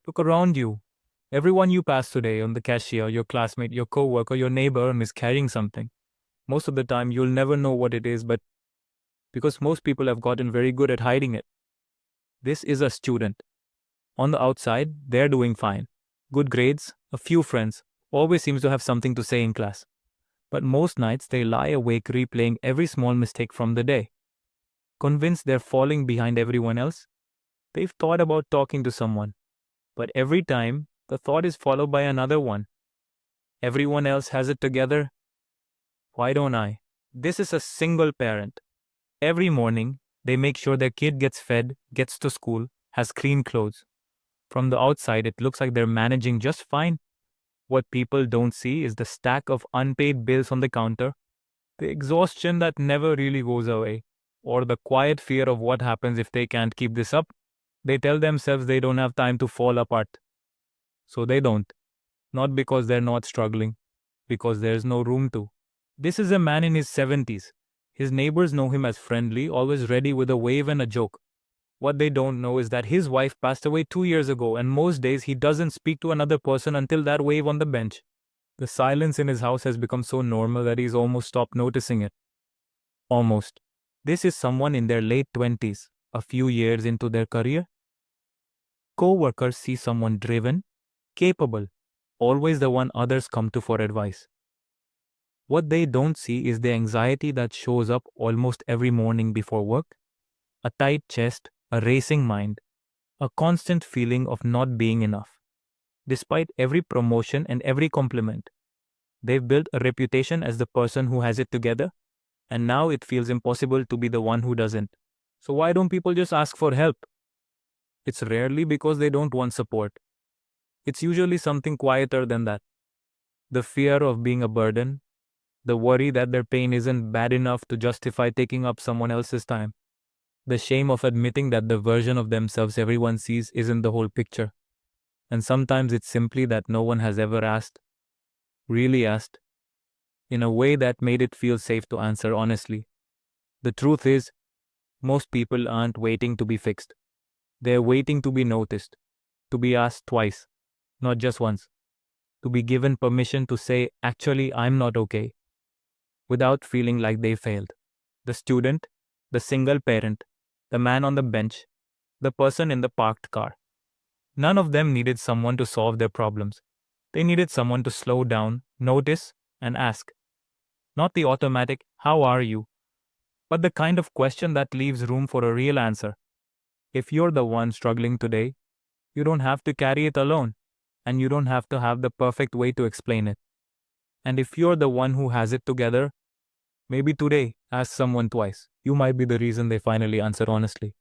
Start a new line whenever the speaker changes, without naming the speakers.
Look around you. Everyone you pass today, on the cashier, your classmate, your coworker, your neighbor, is carrying something. Most of the time, you'll never know what it is, but because most people have gotten very good at hiding it. This is a student. On the outside, they're doing fine. Good grades, a few friends, always seems to have something to say in class. But most nights, they lie awake replaying every small mistake from the day. Convinced they're falling behind everyone else, they've thought about talking to someone. But every time, the thought is followed by another one. Everyone else has it together. Why don't I? This is a single parent. Every morning, they make sure their kid gets fed, gets to school, has clean clothes. From the outside, it looks like they're managing just fine. What people don't see is the stack of unpaid bills on the counter, the exhaustion that never really goes away, or the quiet fear of what happens if they can't keep this up. They tell themselves they don't have time to fall apart. So they don't. Not because they're not struggling, because there's no room to. This is a man in his 70s. His neighbors know him as friendly, always ready with a wave and a joke. What they don't know is that his wife passed away 2 years ago, and most days he doesn't speak to another person until that wave on the bench. The silence in his house has become so normal that he's almost stopped noticing it. Almost. This is someone in their late 20s, a few years into their career. Co-workers see someone driven, capable, always the one others come to for advice. What they don't see is the anxiety that shows up almost every morning before work. A tight chest, a racing mind, a constant feeling of not being enough. Despite every promotion and every compliment, they've built a reputation as the person who has it together, and now it feels impossible to be the one who doesn't. So why don't people just ask for help? It's rarely because they don't want support. It's usually something quieter than that. The fear of being a burden, the worry that their pain isn't bad enough to justify taking up someone else's time, the shame of admitting that the version of themselves everyone sees isn't the whole picture. And sometimes it's simply that no one has ever asked, really asked, in a way that made it feel safe to answer honestly. The truth is, most people aren't waiting to be fixed. They're waiting to be noticed, to be asked twice, not just once, to be given permission to say, actually, I'm not okay, without feeling like they failed. The student, the single parent, the man on the bench, the person in the parked car. None of them needed someone to solve their problems. They needed someone to slow down, notice, and ask. Not the automatic, how are you? But the kind of question that leaves room for a real answer. If you're the one struggling today, you don't have to carry it alone, and you don't have to have the perfect way to explain it. And if you're the one who has it together, maybe today, ask someone twice. You might be the reason they finally answer honestly.